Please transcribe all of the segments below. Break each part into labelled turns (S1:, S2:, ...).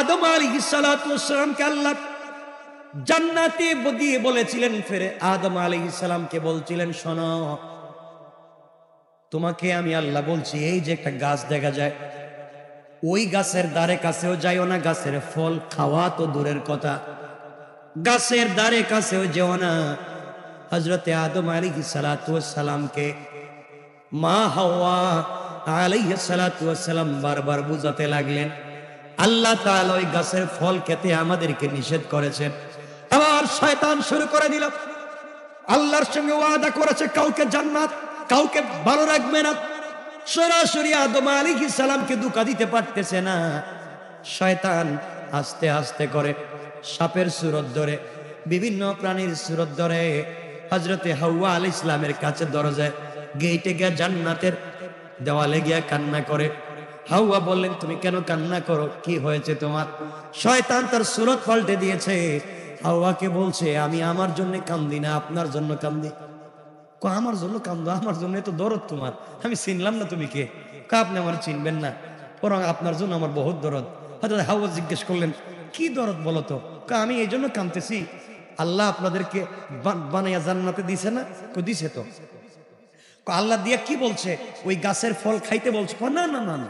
S1: আদম আলাইহিস সালাতু ওয়াস সালামকে আল্লাহ জান্নাতে দিয়ে বলেছিলেন, ফিরে আদম আলাইহিস সালামকে বলছিলেন, শোনো, তোমাকে আমি আল্লাহ বলছি, এই যে একটা গাছ দেখা যায়, ওই গাছের ধারে কাছেও যাইও না, গাছের ফল খাওয়া তো দূরের কথা, গাছের ধারে কাছেও যেও না। হযরতে আদম আলাইহিস সালাতু ওয়াস সালামকে মা হাওয়া আলাইহিস সালাতু ওয়াস সালাম বারবার বুঝাতে লাগলেন, আল্লাহ তাআলা ওই গাছের ফল খেতে আমাদেরকে নিষেধ করেছেন। আবার শয়তান শুরু করে দিল, আল্লাহর সঙ্গে ওয়াদা করেছে কাউকে জান্নাত, কাউকে ভালো রাখবে না। সরাসরি আদম আলাইহিস সালামকে ধোঁকা দিতে পারতেছে না। শয়তান আস্তে আস্তে করে সাপের সুরত ধরে, বিভিন্ন প্রাণীর সুরত ধরে হযরতে হাওয়া আলাইহিস সালামের কাছে দরজায় গেটে গিয়ে জান্নাতের দেওয়ালে গিয়ে কান্না করে। হাওয়া বললেন, তুমি কেন কান্না করো, কি হয়েছে তোমার? শয়তান তার সুরত পাল্টে দিয়েছে। হাওয়াকে বলছে, আমি আমার জন্য কান্দি না, আপনার জন্য কান্দি। আমার জন্য কান্দো? আমার জন্য তো দরদ তোমার, আমি চিনলাম না তুমি কে। আপনি আমার চিনবেন না, বরং আপনার জন্য আমার বহুত দরদ। হযরত হাওয়া জিজ্ঞেস করলেন, কি দরদ বলো তো? আমি এই জন্য কাঁদতেছি, আল্লাহ আপনাদেরকে বানাইয়া জান্নাতে দিছে না? দিছে তো। আল্লাহ দিয়া কি বলছে? ওই গাছের ফল খাইতে বলছে? না না না না,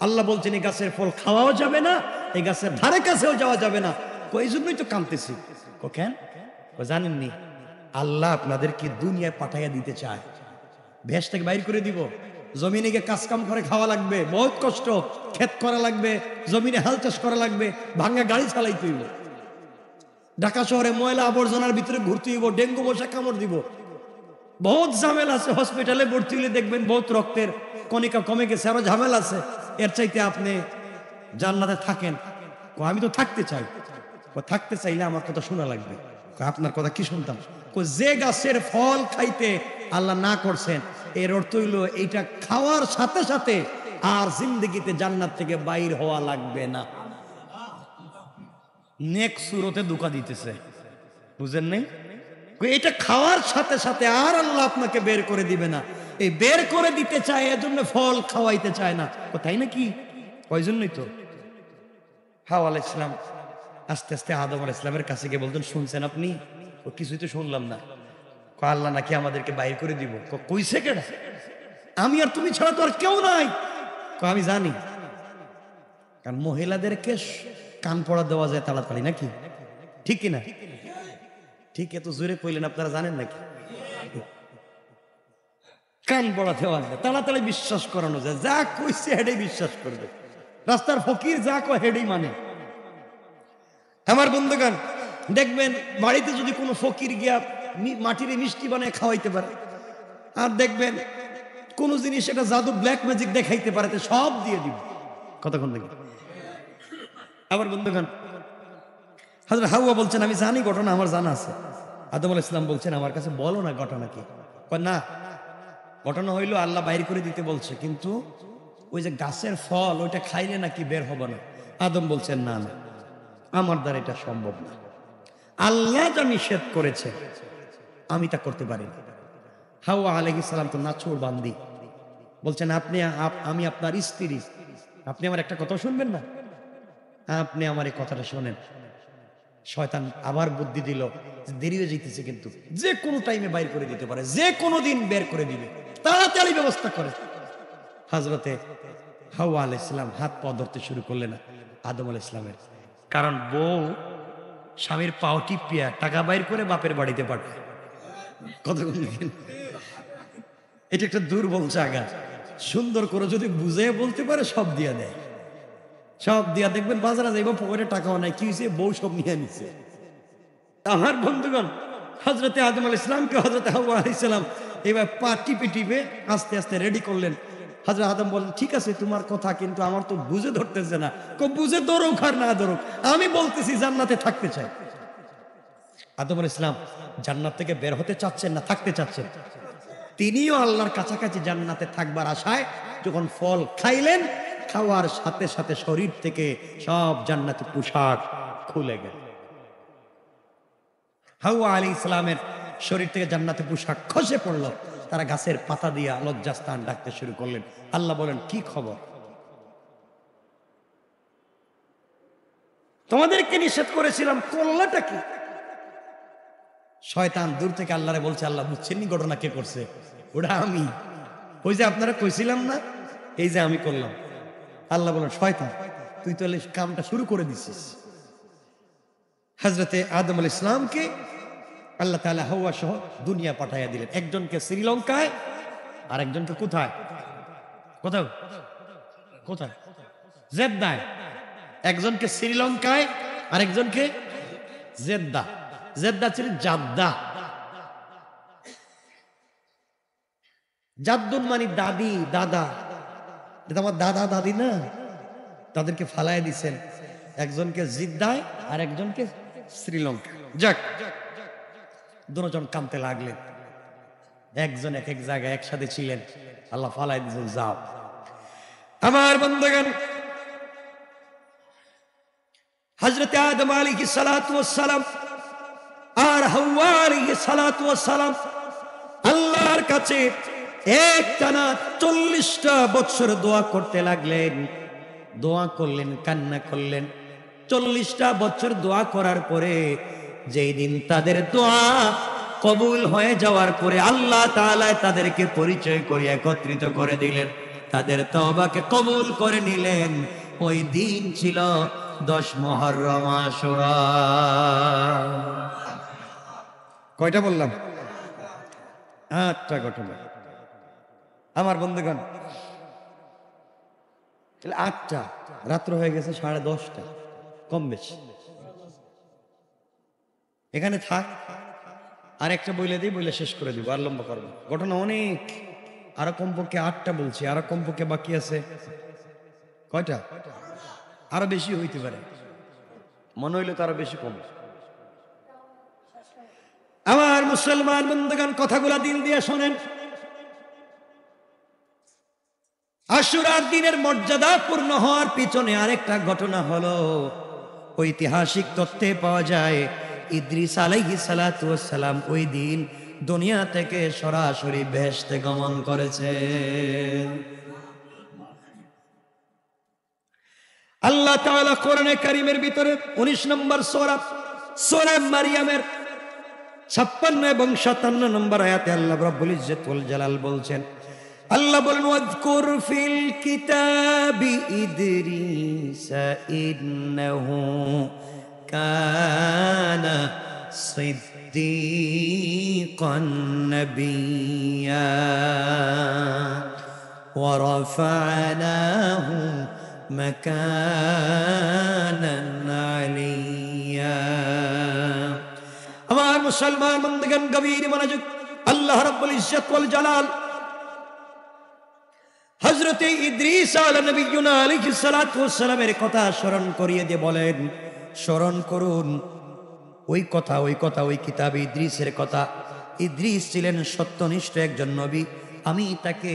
S1: আল্লাহ বলছেন এই গাছের ফল খাওয়াও যাবে না, এই গাছের ধারে কাছেও যাওয়া যাবে না। এই জন্যই তো কাঁদতেছি। কেন? জানেননি, আল্লাহ আপনাদেরকে দুনিয়ায় পাঠাইয়া দিতে চায়। ভেস থেকে বাইর করে দিব, জমিনে গিয়ে কাজ কাম করে খাওয়া লাগবে, বহুত কষ্ট, ক্ষেত করা লাগবে, জমিনে হাল চাষ করা লাগবে, ভাঙ্গা গাড়ি চালাইতে হইব, ঢাকা শহরে ময়লা আবর্জনার ভিতরে ঘুরতে হইব, ডেঙ্গু মশা কামড় দিব, বহুত ঝামেলা আছে। হসপিটালে ভর্তি হলে দেখবেন বহুত রক্তের কণিকা কমে গেছে, আরো ঝামেলা আছে। এর চাইতে আপনি জান্নাতে থাকেন। আমি তো থাকতে চাই। থাকতে চাইলে আমার কথা শোনা লাগবে। আপনার কথা কি শুনতাম? যে গাছের ফল খাইতে আল্লাহ না করছেন, এর অর্থ হইল এইটা খাওয়ার সাথে সাথে আর জিন্দেগিতে জান্নাত থেকে বাইর হওয়া লাগবে না। নেক সুরতে ধোঁকা দিতেছে, বুঝেন নাই? এটা খাওয়ার সাথে সাথে আর আল্লাহ আপনাকে বের করে দিবে না। এই বের করে দিতে চায়, এজন্য ফল খাওয়াইতে চায় না, তাই নাকি? ওই জন্যই তো হাওয়া আলাইহিস সালাম আস্তে আস্তে আদম আলাইহিস সালামের কাছে গিয়ে বলতেন, শুনছেন আপনি? ও কিছুই তো শুনলাম না। আল্লাহ নাকি আমাদেরকে বাইর করে দিব। কইছে কেডা? আমি আর তুমি ছাড়া তো আর কেউ নাই। আমি জানি, কারণ মহিলাদেরকে কান পড়া দেওয়া যায় তাড়াতাড়ি, নাকি? ঠিক কিনা? ঠিক, এত জোরে কইলেন, আপনারা জানেন নাকি? কান পড়া দেওয়া যায়, তাড়াতাড়ি বিশ্বাস করানো যায়, যা কইছে হেডেই বিশ্বাস করবে। রাস্তার ফকির যা কয় হেডেই মানে। আমার বন্ধুগণ, দেখবেন বাড়িতে যদি কোনো ফকির গিয়া মাটির মিষ্টি বানায় খাওয়াইতে পারে, আর দেখবেন কোন জিনিস এটা জাদু ব্ল্যাক ম্যাজিক দেখাইতে পারে, সব দিয়ে দিব। কতক্ষণ দেখি। আবার বন্ধুগণ, হযরত হাওয়া বলছেন, আমি জানি ঘটনা, আমার জানা আছে। আদম আলাইহিস সালাম বলছেন, আমার কাছে বলো না ঘটনা কি। না, ঘটনা হইলো আল্লাহ বাইর করে দিতে বলছে, কিন্তু ওই যে গাছের ফল, ওইটা খাইলে নাকি বের হবে না। আদম বলছেন, না না, আমার দ্বারা এটা সম্ভব না। আল্লাহ যা নিষেধ করেছে আমি তা করতে পারি না। হাওয়া আলাইহিস সালাম তো নাছোড় বান্দি, বলছেন, আমি আপনার স্ত্রী, আপনি আমার একটা কথা শুনবেন না? আপনি আমার এই কথাটা শোনেন। শয়তান আবার বুদ্ধি দিল, দেরি হয়ে যেতেছে, কিন্তু যে কোনো টাইমে বাইর করে দিতে পারে, যে কোনো দিন বের করে দিবে, তাড়াতাড়ি ব্যবস্থা করে। হযরতে হাওয়া আলাইহিস সালাম হাত পা ধরতে শুরু করলেন আদম আলাইহিস সালামের, কারণ বউ স্বামীর পাও টিপিয়া টাকা বাইর করে বাপের বাড়িতে পাঠায়। কথা বললেন, এটা একটা দুর্বল জায়গা। সুন্দর করে যদি বুঝে বলতে পারে, সব দিয়া দেয়, সব দিয়া। দেখবেন বাজারে যাইব, পকেটে টাকাও নাই, কি হয়েছে? বউ সব নিয়ে নিছে। আমার বন্ধুগণ, হযরতে আদম আলাইহিস সালামকে হযরতে হাওয়া আলাইহিস সালাম এবার পা টিপে টিপে আস্তে আস্তে রেডি করলেন। হযরত আদম বললেন, ঠিক আছে তোমার কথা, কিন্তু আমার তো বুঝে ধরতেছে না। বুঝে ধরুক আর না ধরুক, আমি বলতেছি জান্নাতে থাকতে চাই। আদম আলাইহিস সালাম জান্নাত থেকে বের হতে চাচ্ছেন না থাকতে চাচ্ছেন? তিনিও আল্লাহর কাছাকাছি জান্নাতে থাকবার আশায় যখন ফল খাইলেন, খাওয়ার সাথে সাথে শরীর থেকে সব জান্নাতি পোশাক খুলে গেল। হাওয়া আলাইহিস সালামের শরীর থেকে জান্নাতি পোশাক খসে পড়ল। তারা গাছের পাতা দিয়ে লজ্জাস্থান ডাকতে শুরু করলেন। আল্লাহ বলেন, কি খবর? তোমাদেরকে নিষেধ করেছিলাম, করলাটা কি? শয়তান দূর থেকে আল্লাহরে বলছে, আল্লাহ বুঝছেন নি ঘটনা কে করছে? ওটা আমি। ওই যে আপনারা কইছিলাম না, এই যে আমি করলাম। আল্লাহ বলেন, শয়তান তুই তাহলে কামটা শুরু করে দিছিস। হযরতে আদম আলাইহিস সালামকে আল্লাহ তাআলা হাওয়া সহ দুনিয়া পাঠাইয়া দিলেন। একজনকে শ্রীলঙ্কায়, আর একজনকে কোথায়? কোথাও কোথায়? জেদ্দায়। একজনকে শ্রীলঙ্কায়, আর একজনকে জেদ্দা। জেদ্দা ছিল জাদ্দা। জাদ্দুন মানে দাদি, দাদা। এটা আমার দাদা দাদি না, তাদেরকে ফালায় দিছেন। একজনকে জিদ্দায় আর একজনকে শ্রীলঙ্কা। যাক, দুজন কামতে লাগলেন। একজন এক এক জায়গায় একসাথে ছিলেন, আল্লাহ ফালাই দিয়েছেন, যাও। আমার বন্ধুগণ, হযরত আদম আলাইহিস সালাতু ওয়াস সালাম আর হাওয়া আলাইহিস সালাতু ওয়াস সালাম আল্লাহর কাছে একটানা 40টা বছর দোয়া করতে লাগলেন। দোয়া করলেন, কান্না করলেন। 40টা বছর দোয়া করার পরে যেই দিন তাদের দোয়া কবুল হয়ে যাওয়ার পরে আল্লাহ তাআলা তাদেরকে পরিচয় করে একত্রিত করে দিলেন, তাদের তওবাকে কবুল করে নিলেন। ওই দিন ছিল 10 মুহররম আশুরা। কয়টা বললাম? 8টা ঘটনা। আমার বন্ধুগণ, 8টা, রাত্র হয়ে গেছে 10:30, কম বেশি। এখানে থাক, আর একটা বইলে দিই, বইলে শেষ করে দিব, আর লম্বা করবো। ঘটনা অনেক, আরো কমপক্ষে 8টা বলছি, আরো কমপক্ষে বাকি আছে কয়টা? আরো বেশি হইতে পারে, মনে হইলে তো আরো বেশি কম। আমার মুসলমান বন্ধুগণ, কথাগুলা দিল দিয়ে শোনেন। আশুরার দিনের মর্যাদা পূর্ণ হওয়ার পিছনে আরেকটা ঘটনা হলো, ঐতিহাসিক তথ্যে পাওয়া যায় ইদ্রিস আলাইহিস সালাতু ওয়াস সালাম ওই দিন দুনিয়া থেকে সরাসরি বেহেশতে গমন করেছেন। আল্লাহ তাআলা কোরআনে কারীমের ভিতরে 19 নম্বর সূরা, সূরা মারইয়ামের 56 এবং 57 নম্বর আয়াতে আল্লাহ রাব্বুল ইজ্জত ওয়াল জালাল বলছেন, আল্লাহ বলেন, ওয়াযকুর ফিল কিতাবি ইদ্রিস ইন্নাহু কানা সিদ্দীকান নাবিয়্যা ওয়া রাফা'নাহু মাকানান আলিয়্যা। আমার মুসলমান বন্ধুগণ, গভীর মনোযোগ। আল্লাহ রাব্বুল ইজ্জত ওয়াল জালাল হযরতে ইদ্রিস আলাইহিস সালাতু ওয়াস সালামের কথা স্মরণ করিয়ে দিয়ে বলেন, স্মরণ করুন ওই কথা, ওই কিতাবে ইদ্রিসের কথা। ইদ্রিস ছিলেন সত্যনিষ্ঠ একজন নবী। আমি তাকে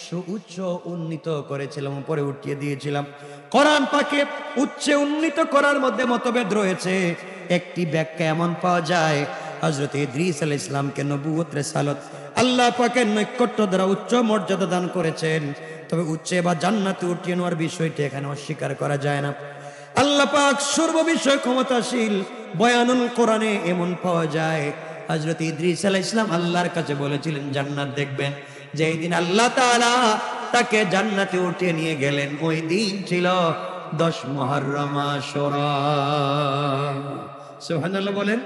S1: সুউচ্চ উন্নীত করেছিলাম, উপরে উঠিয়ে দিয়েছিলাম। কোরআন পাকে উচ্চে উন্নীত করার মধ্যে মতভেদ রয়েছে। একটি ব্যাখ্যা এমন পাওয়া যায়, হযরত ইদ্রিস আলাইহিস সালামকে নবুয়ত, রিসালাত আল্লাহ পাকের নৈকট্য দ্বারা উচ্চ মর্যাদা দান করেছেন। তবে উচ্চে বা জান্নাতে উঠিয়ে নেওয়ার বিষয়টি এখানে অস্বীকার করা যায় না। আল্লাহ পাক সর্ববিষয় ক্ষমতাশীল। বয়ানুল কোরআনে এমন পাওয়া যায়, হযরত ইদ্রিস আলাইহিস সালাম আল্লাহর কাছে বলেছিলেন জান্নাত দেখবেন। যেই দিন আল্লাহ তাআলা তাকে জান্নাতে উঠিয়ে নিয়ে গেলেন, ওই দিন ছিল 10 মুহররম আশুরা। সুবহানাল্লাহ বলেন।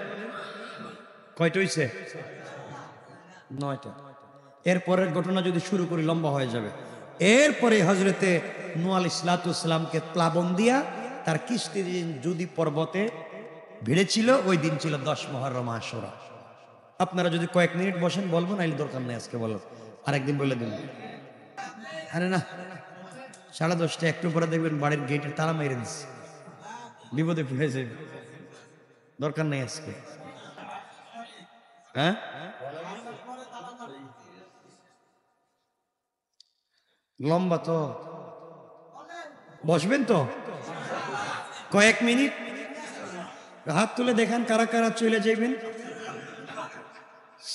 S1: কয়টা হইছে? 9টা। এরপরের ঘটনা যদি শুরু করি লম্বা হয়ে যাবে। এরপরে হযরতে নূহ আলাইহিস সালামকে প্লাবন দিয়া তার কিস্তি যদি পর্বতে ভিড়েছিল, ওই দিন ছিল 10 মুহররম আশুরা। আপনারা যদি কয়েক মিনিট বসেন বলবো, নাইলে দরকার নেই, আজকে বলো, আরেকদিন বলে দিন। আরে না, 10:30, একটু পরে দেখবেন বাড়ির গেটের তালা মেরে দিচ্ছে, বিপদে পড়ে যাবে, দরকার নেই আজকে। হ্যাঁ, লম্বা তো, বসবেন তো কয়েক মিনিট, হাত তুলে দেখান কারা কারা চলে যাইবেন।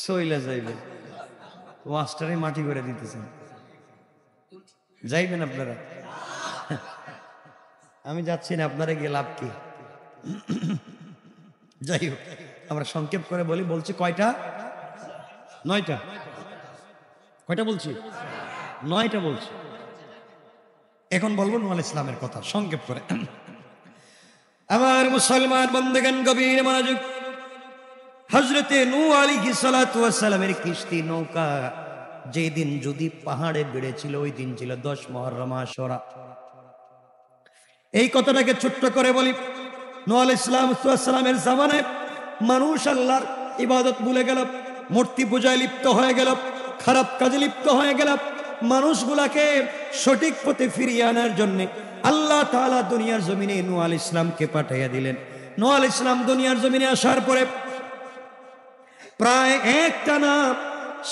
S1: চলে যাইবেন, ওয়াস্টারে মাটি করে দিতেছেন, যাইবেন আপনারা। আমি যাচ্ছি না, আপনারা গিয়ে লাভ কি? যাই হোক, আমরা সংক্ষেপ করে বলছি কয়টা? 9টা। কয়টা বলছি? 9টা বলছি। এখন বলবো নূহ আলাইহিস সালামের কথা সংক্ষেপ করে। আমার মুসলমান বন্ধুগণ, গভীর মনোযোগ। হযরতে নূহ আলাইহিস সালাতু ওয়াস সালামের কিস্তি নৌকা যেদিন যদি পাহাড়ে বেড়েছিল ওই দিন ছিল 10 মুহররম আশুরা। এই কথাটাকে ছোট্ট করে বলি, নূহ আলাইহিস সালামের জামানায় মানুষ আল্লাহর ইবাদত ভুলে গেল, মূর্তি পূজায় লিপ্ত হয়ে গেল, খারাপ কাজে লিপ্ত হয়ে গেল। মানুষগুলাকে সঠিক পথে ফিরিয়ে আনার জন্য আল্লাহ তাআলা দুনিয়ার জমিনে নূহ আলাইহিস সালামকে পাঠিয়ে দিলেন। নূহ আলাইহিস সালাম দুনিয়ার জমিনে আসার পরে প্রায় একটানা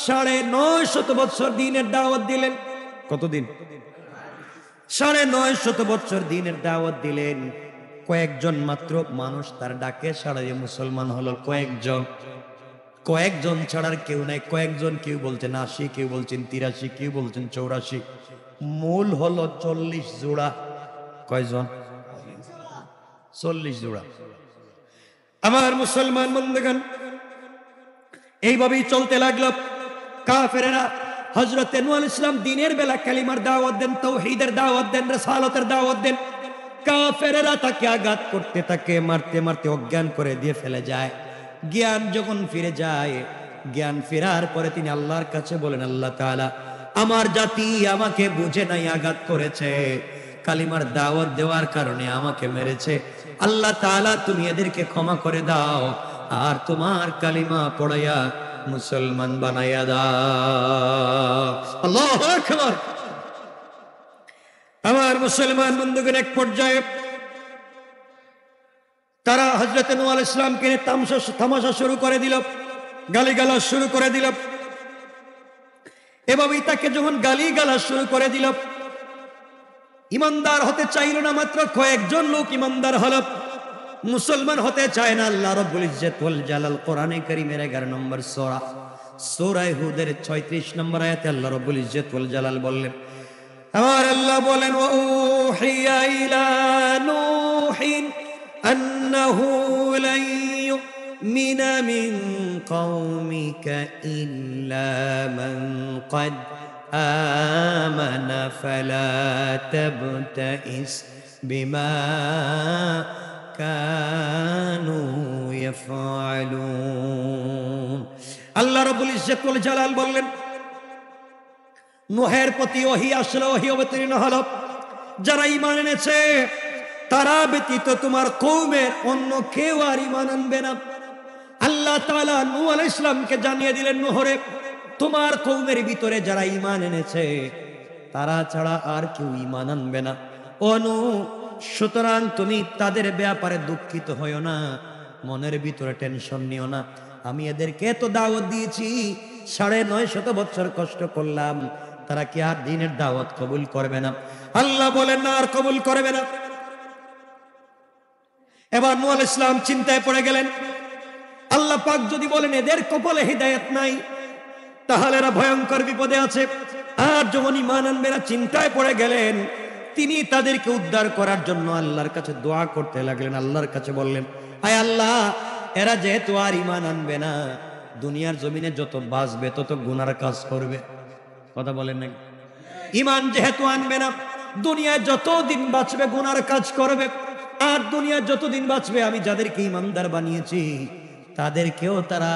S1: 950 বছর দিনের দাওয়াত দিলেন। কতদিন? 950 বছর দিনের দাওয়াত দিলেন। কয়েকজন মাত্র মানুষ তার ডাকে সাড়া দিয়ে মুসলমান হলো। কয়েকজন ছাড়ার কেউ নাই। কয়েকজন, কেউ বলছেন 80, কেউ বলছেন 83, কেউ বলছেন 84। মূল হলো 40 জোড়া। কয়জন? 40 জোড়া। আমার মুসলমান বন্ধুগণ, এইভাবেই চলতে লাগলো। কাফেরেরা হযরতে নূহ আলাইহিস সালাম দিনের বেলা কালিমার দাওয়াত দেন, তাওহীদের দাওয়াত দেন, রিসালাতের দাওয়াত দেন। কাফেরেরা তাকে আঘাত করতে থাকে, মারতে মারতে অজ্ঞান করে দিয়ে ফেলে যায়। জ্ঞান যখন ফিরে যায়, জ্ঞান ফেরার পরে তিনি আল্লাহর কাছে বলেন, আল্লাহ তাআলা, আমার জাতি আমাকে বুঝে নাই, আঘাত করেছে, কালিমার দাওয়াত দেওয়ার কারণে আমাকে মেরেছে। আল্লাহ তাআলা তুমি এদেরকে ক্ষমা করে দাও আর তোমার কালিমা পড়াইয়া মুসলমান বানাইয়া দাও। আল্লাহু আকবার। আমার মুসলমান বন্ধুগণ, এক পর্যায়ে তারা হযরত নূহ আলাইহিস সালামকে তামাশা শুরু করে দিল, গালিগালাজ শুরু করে দিল। এভাবেই তাকে যখন গালিগালাজ শুরু করে দিল, ইমানদার হতে চাইল না, মাত্র কয়েকজন লোক ইমানদার হলো, মুসলমান হতে চায় না। আল্লাহ রাব্বুল ইজ্জত ওয়াল জালাল কোরআনে কারীমের 11 নম্বর সূরা হুদের 36 নম্বর আয়াতে আল্লাহ রাব্বুল ইজ্জত ওয়াল জালাল বললেন, আমার আল্লাহ বলেন, ওয়াহিয়া ইলা নূহিন أنه لن يؤمن من قومك إلا من قد آمن فلا تبتئس بما كانوا يفعلون। আল্লাহ রাব্বুল ইজ্জত ওয়াল জালাল বললেন, নূহের প্রতি ওহী আসলো, ওহী অবতীর্ণ হলো, যারা ঈমান এনেছে তারা ব্যতীত তোমার কওমের অন্য কেউ আর ঈমান আনবে না। আল্লাহ তাআলা নূহ আলাইহিস সালামকে জানিয়ে দিলেন, নূহরে, তোমার কওমের ভিতরে যারা ঈমান এনেছে তারা ছাড়া আর কেউ ঈমান আনবে না। ও নূহ, সুতরাং তুমি তাদের ব্যাপারে দুঃখিত হইও না, মনের ভিতরে টেনশন নিও না। আমি এদেরকে তো দাওয়াত দিয়েছি, 950 বছর কষ্ট করলাম, তারা কি আর দ্বীনের দাওয়াত কবুল করবে না? আল্লাহ বলেন, না, আর কবুল করবে না। এবার নূহ আলাইহিস সালাম চিন্তায় পড়ে গেলেন। আল্লাহ পাক যদি বলেন এদের কপালে হিদায়াত নাই, তাহলে এরা ভয়ঙ্কর বিপদে আছে। আর যখন ঈমান আনবে না, চিন্তায় পড়ে গেলেন। তিনি তাদেরকে উদ্ধার করার জন্য আল্লাহর কাছে দোয়া করতে লাগলেন। আল্লাহর কাছে বললেন, আয় আল্লাহ, এরা যেহেতু আর ঈমান আনবে না, দুনিয়ার জমিনে যত বাঁচবে তত গুনার কাজ করবে। কথা বলেন না? ঈমান যেহেতু আনবে না, দুনিয়ায় যতদিন বাঁচবে গুনার কাজ করবে। আর দুনিয়া যতদিন বাঁচবে, আমি যাদেরকে ঈমানদার বানিয়েছি তাদেরকেও তারা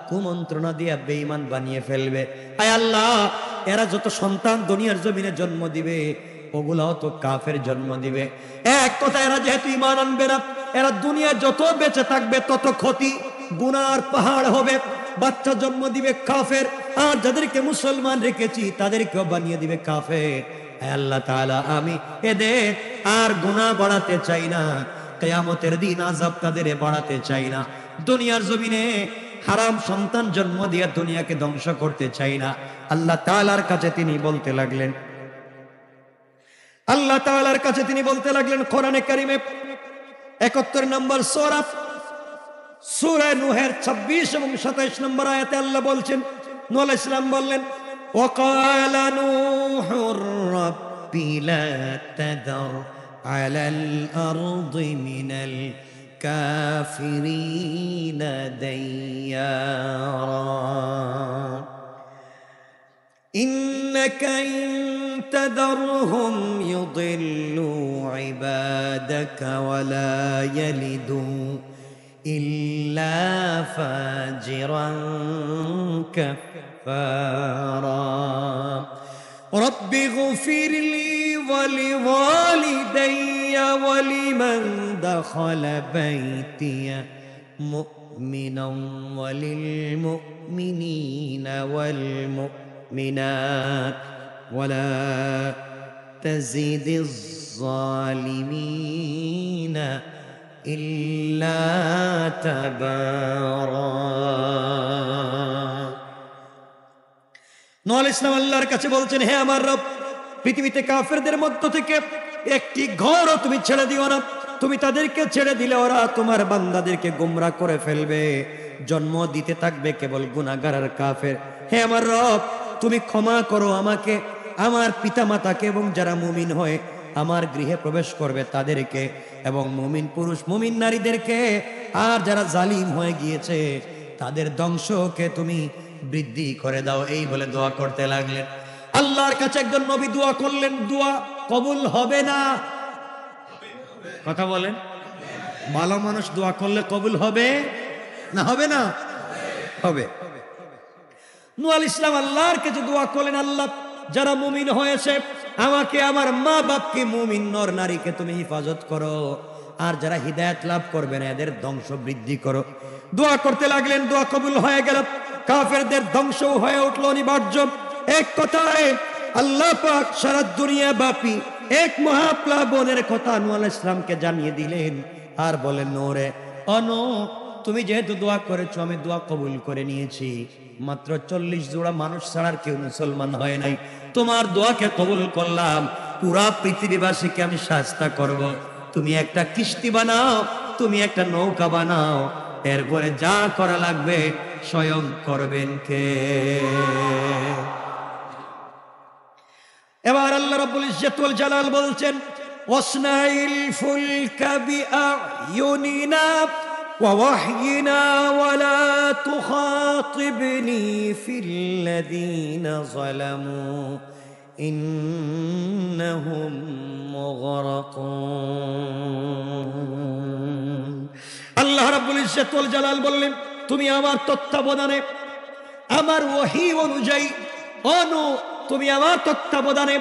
S1: কুমন্ত্রণা দিয়ে বেঈমান বানিয়ে ফেলবে। আয় আল্লাহ, এরা যত সন্তান দুনিয়ার জমিনে জন্ম দিবে, ওগুলাও তো কাফের জন্ম দিবে। এক কথা, এরা যেহেতু ঈমান আনবে না, এরা দুনিয়া যত বেঁচে থাকবে তত ক্ষতি, গুনার পাহাড় হবে, বাচ্চা জন্ম দিবে কাফের। আর যাদেরকে মুসলমান রেখেছি তাদেরকেও বানিয়ে দিবে কাফের। আল্লাহ তাআলা, আমি এদের আর গুনাহ বাড়াতে চাই না, কিয়ামতের দিন আযাব তাদের বাড়াতে চাই না, দুনিয়ার জমিনে হারাম সন্তান জন্ম দিয়ে দুনিয়াকে ধ্বংস করতে চাই না। আল্লাহ তাআলার কাছে তিনি বলতে লাগলেন, আল্লাহ তাআলার কাছে তিনি বলতে লাগলেন, কোরআনে কারীমে 71 নম্বর সূরা নূহের 26 এবং 27 নম্বর আয়াতে আল্লাহ বলছেন, নূহ আলাইহিস সালাম বললেন, وقال نوح رب لا تذر على الأرض من الكافرين ديارا إنك إن تذرهم يضلوا عبادك ولا يلدوا إلا فاجرا كفارا رب اغفر لي ولوالدي ولمن دخل بيتي مؤمنا وللمؤمنين والمؤمنات ولا تزد الظالمين إلا تبارا নূহ আলাইহিস সালাম আল্লাহর কাছে বলছেন, হে আমার রব, পৃথিবীতে কাফেরদের মধ্য থেকে একটি ঘরও তুমি ছেড়ে দিও না। তুমি তাদেরকে ছেড়ে দিলে ওরা তোমার বান্দাদেরকে গোমরাহ করে ফেলবে, জন্ম দিতে থাকবে কেবল গুনাহগার আর কাফের। হে আমার রব, তুমি ক্ষমা করো আমাকে, আমার পিতামাতাকে এবং যারা মুমিন হয়ে আমার গৃহে প্রবেশ করবে তাদেরকে, এবং মুমিন পুরুষ মুমিন নারীদেরকে, আর যারা জালিম হয়ে গিয়েছে তাদের ধ্বংসকে তুমি বৃদ্ধি করে দাও। এই বলে দোয়া করতে লাগলেন। আল্লাহর কাছে একজন নবী দোয়া করলেন, দোয়া কবুল হবে না? কথা বলেন, ভালো মানুষ দোয়া করলে কবুল হবে না? হবে না? হবে। নূহ আলাইহিস সালাম আল্লাহর কাছে দোয়া করলেন, আল্লাহ যারা মুমিন হয়েছে আমাকে, আমার মা বাপকে, মুমিন নর নারীকে তুমি হেফাজত করো, আর যারা হিদায়াত লাভ করবে না এদের ধ্বংস বৃদ্ধি করো। দোয়া করতে লাগলেন, দোয়া কবুল হয়ে গেল, কাফেরদের ধ্বংস হয়ে উঠল অনিবার্য। এক কথায় আল্লাহ পাক সারা দুনিয়া ব্যাপী এক মহাপ্লাবনের কথা নূহ আলাইহিস সালামকে জানিয়ে দিলেন, আর বলেন, নূরে তুমি যেহেতু দোয়া করেছো আমি দোয়া কবুল করে নিয়েছি। মাত্র 40 জোড়া মানুষ ছাড়ার কেউ মুসলমান হয় নাই, তোমার দোয়াকে কবুল করলাম। পুরা পৃথিবীবাসীকে আমি শাস্তা করব। তুমি একটা কিস্তি বানাও, তুমি একটা নৌকা বানাও, এরপরে যা করা লাগবে স্বয়ং করবেন কে? এবার আল্লাহ রাব্বুল ইজ্জত ওয়াল জালাল বলছেন, ওয়াসনাইল ফুলকা বিআয়ুনিনা ওয়া ওয়াহয়িনা ওয়া লা তুখাতিবনি ফিল্লাযীনা যালামু ইন্নাহুম মুগরাকুন। আল্লাহ রাব্বুল ইজ্জত ওয়াল জালাল বললেন, তুমি আমার তত্ত্বাবধানে, আমার ওহী অনুযায়ী, তুমি আমার তত্ত্বাবধানে,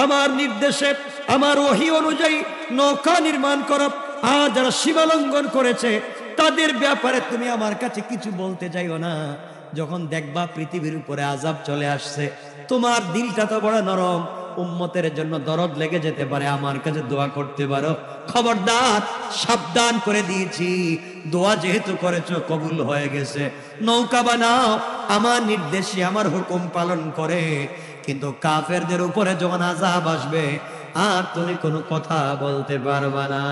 S1: আমার নির্দেশে, আমার ওহী অনুযায়ী নৌকা নির্মাণ করো, আর যারা সীমা লঙ্ঘন করেছে তাদের ব্যাপারে তুমি আমার কাছে কিছু বলতে যাইও না। যখন দেখবা পৃথিবীর উপরে আযাব চলে আসছে, তোমার দিলটা তো বড় নরম, উম্মতের জন্য দরদ লেগে যেতে পারে, আমার কাছে দোয়া করতে পারো। খবরদার, সাবধান করে দিয়েছি, দোয়া যেহেতু করেছো কবুল হয়ে গেছে। নৌকা বানাও আমার নির্দেশে, আমার হুকুম পালন করে, কিন্তু কাফেরদের উপরে যখন আযাব আসবে আর তুমি কোনো কথা বলতে পারবা না।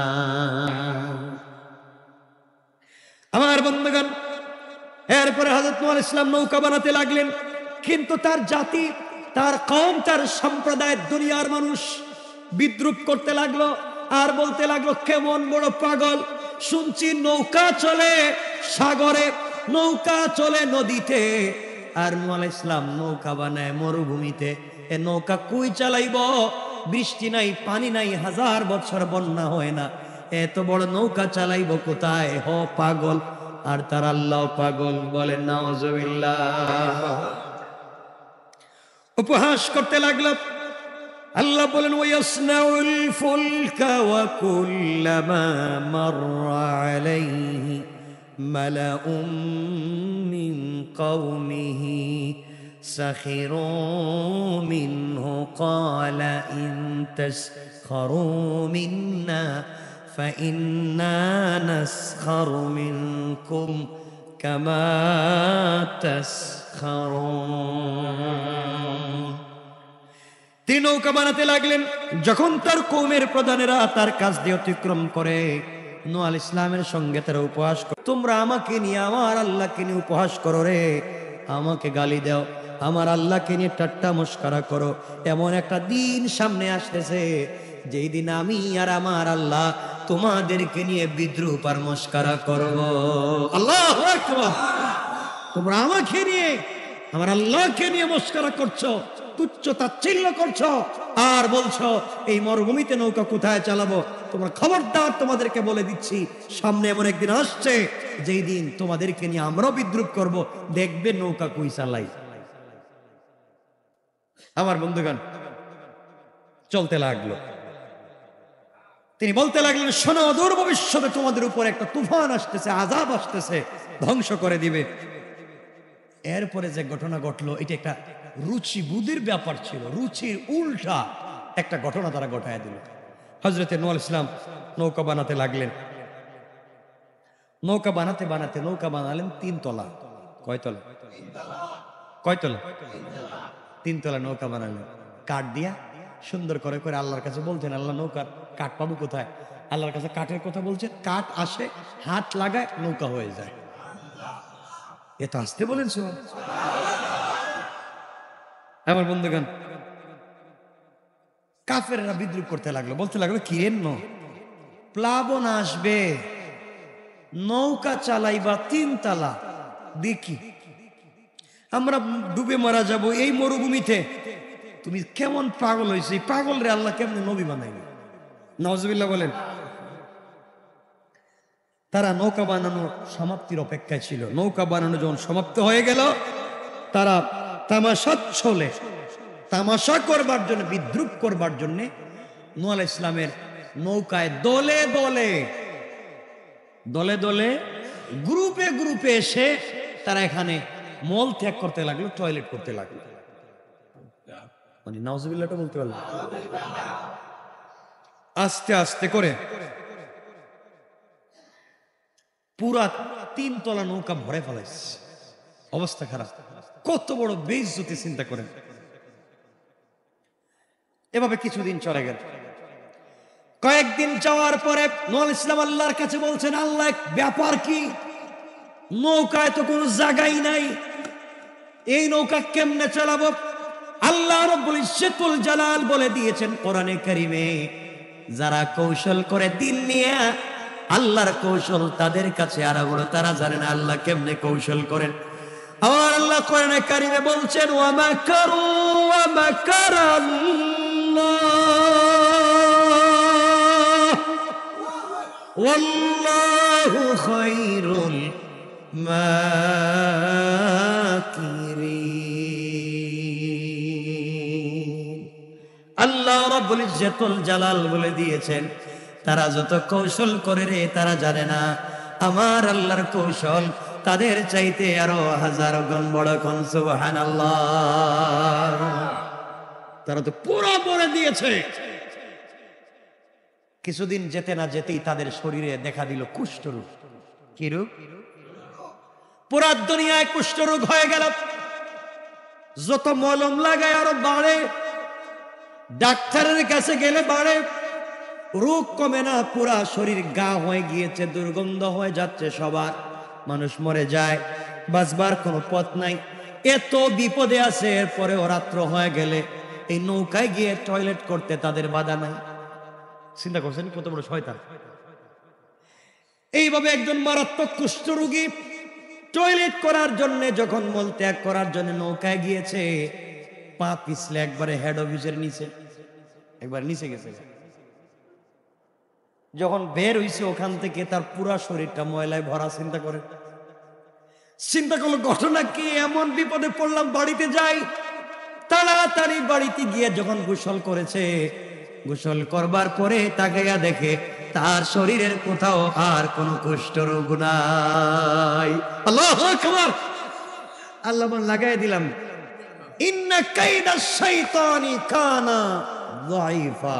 S1: আমার বন্ধুগণ, এরপরে হযরত নূহ আলাইহিস সালাম নৌকা বানাতে লাগলেন, কিন্তু তার জাতি, তার কওম, তার সম্প্রদায়ের দুনিয়ার মানুষ বিদ্রুপ করতে লাগলো, আর বলতে লাগলো, কেমন বড় পাগল, শুনছি নৌকা চলে সাগরে, নৌকা চলে নদীতে, আর নূহ আলাইহিস সালাম নৌকা বানায় মরুভূমিতে। এ নৌকা কই চালাইব? বৃষ্টি নাই, পানি নাই, 1000 বছর বন্যা হয় না, এত বড় নৌকা চালাইব কোথায়? হ পাগল, আর তার আল্লাহ পাগল। বলেন নাউজুবিল্লাহ। উপহাস করতে লাগলো। আল্লাহ বলেন, ওয়াসনাউল ফুলকা ওয়া কুল্লামা মাররা আলাইহি মালাউম মিন কওমিহি সাখিরু মিনহু ক্বালা ইন তাসখারু মিন্না فإنا نسخر منكم كما تسخرون। তিনি নৌকা বানাতে লাগলেন। যখন তার কওমের প্রধানেরা তার কাছ দিয়ে অতিক্রম করে, নূহ আলাইহিস সালামের সঙ্গে তারা উপহাস করে, তোমরা আমাকে নিয়ে আমার আল্লাহকে নিয়ে উপহাস করো রে, আমাকে গালি দাও, আমার আল্লাহকে নিয়ে ঠাট্টা মস্করা করো। এমন একটা দিন সামনে আসতেছে যেই দিন আমি আর আমার আল্লাহ তোমাদেরকে নিয়ে বিদ্রুপ আর মস্করা করব। আল্লাহু আকবার। তোমরা আমাকে নিয়ে, আমার আল্লাহকে নিয়ে মস্করা করছো, তুচ্ছ তাচ্ছিল্য করছো, আর বলছো এই মরুভূমিতে নৌকা কোথায় চালাবো। তোমরা খবরদার, তোমাদেরকে বলে দিচ্ছি, সামনে এমন একদিন আসছে যেই দিন তোমাদেরকে নিয়ে আমরাও বিদ্রুপ করব, দেখবে নৌকা কই চালাই। আমার বন্ধুগণ, চলতে লাগলো। তিনি বলতে লাগলেন, শোনো, অদূর ভবিষ্যতে তোমাদের উপর একটা তুফান আসতেছে, আযাব আসতেছে, ধ্বংস করে দিবে। এরপরে যে ঘটনা ঘটলো, এটা একটা রুচি বুদ্ধির ব্যাপার ছিল, রুচির উল্টা একটা ঘটনা তারা ঘটায় দিল। হযরতে নূহ আলাইহিস সালাম নৌকা বানাতে লাগলেন। নৌকা বানাতে বানাতে নৌকা বানালেন 3 তলা। কয় তলা? কয় তলা? 3 তলা নৌকা বানালেন কাঠ দিয়া, সুন্দর করে করে। আল্লাহর কাছে বলছেন, আল্লাহ নৌকার কাঠ পাবো কোথায়? আল্লাহর কাছে কাঠের কথা বলছেন, কাঠ আসে, হাত লাগায়, নৌকা হয়ে যায়। এ তো আসতে বলেন আমার বন্ধুগণ। কাফেররা বিদ্রুপ করতে লাগলো, বলতে লাগলো, কিরেন ন প্লাবন আসবে, নৌকা চালাইবা 3 তালা, দেখি আমরা ডুবে মারা যাব এই মরুভূমিতে। তুমি কেমন পাগল হয়েছে? পাগল রে আল্লাহ কেমন নবী বানাইল? নাউজুবিল্লাহ বলেন। তারা নৌকা বানানো সমাপ্তির অপেক্ষায় ছিল। নৌকা বানানো যখন সমাপ্ত হয়ে গেল, তারা তামাশা করবার জন্য, বিদ্রুপ করবার জন্য নূহ আলাইহিস সালামের নৌকায় দলে দলে দলে দলে গ্রুপে গ্রুপে এসে তারা এখানে মল ত্যাগ করতে লাগলো, টয়লেট করতে লাগলো। মানে নাউজুবিল্লাহটা বলতে পারলাম। আস্তে আস্তে করে পুরা 3 তলা নৌকা ভরে ফেলাইছে, অবস্থা খারাপ। কত বড় বেইজ্জতি চিন্তা করেন। এভাবে কিছুদিন চলে গেল। কয়েকদিন যাওয়ার পরে নূহ আলাইহিস সালাম আল্লাহর কাছে বলছেন, আল্লাহ ব্যাপার কি? নৌকায় তো কোনো জায়গাই নাই, এই নৌকা কেমনে চালাবো? আল্লাহ রাব্বুল ইজ্জতুল জালাল বলে দিয়েছেন কোরআনে কারীমে, যারা কৌশল করে দিন নিয়ে, আল্লাহর কৌশল তাদের কাছে আর বড়, তারা জানে না আল্লাহ কেমনে কৌশল করেন। আর আল্লাহ কোরআনে কারীমে বলছেন, ওয়া মাকারু ওয়া মাকারাল্লাহ ওয়াল্লাহু খায়রুল মাকিরিন। আল্লাহ রাব্বুল ইজ্জতুল জালাল বলে দিয়েছেন, তারা যত কৌশল করে রে, তারা জানে না আমার আল্লাহর কৌশল তাদের চাইতে আরো 1000 গুণ বড়। কোন সুবহানাল্লাহ। তারা তো পুরো বলে দিয়েছে। কিছুদিন যেতে না যেতেই তাদের শরীরে দেখা দিল কুষ্ঠরোগ। কি রোগ? পুরা দুনিয়ায় কুষ্ঠরোগ হয়ে গেল। যত মলম লাগায় আরো বাড়ে, ডাক্তারের কাছে গেলে বাড়ে, রোগ কমে না, পুরা শরীর গা হয়ে গিয়েছে, দুর্গন্ধ হয়ে যাচ্ছে সবার, মানুষ মরে যায়, বাঁচবার কোনো পথ নাই। এত বিপদে আছে, এরপরেও রাত্র হয়ে গেলে এই নৌকায় গিয়ে টয়লেট করতে তাদের বাধা নাই। চিন্তা করছেন কত বড় শয়তান। এইভাবে একজন মারাত্মক কুষ্ঠরোগী টয়লেট করার জন্য, যখন মল ত্যাগ করার জন্য নৌকায় গিয়েছে, পা পিছলে একবারে হেড অফিসের নিচে, একবার নিচে গেছে। যখন বের হইছে ওখান থেকে, তার পুরা শরীরটা ময়লায় ভরা। চিন্তা করলো ঘটনা কি? এমন বিপদে পড়লাম, বাড়িতে যাই। তাড়াতাড়ি বাড়িতে গিয়ে যখন গোসল করেছে, গোসল করবার পরে তাকাইয়া দেখে তার শরীরের কোথাও আর কোন কুষ্ঠরোগ নাই। আল্লাহু আকবার। আল্লাহ লাগাই দিলাম, ইন্না কাইদাশ শাইতানি কানা যায়িফা।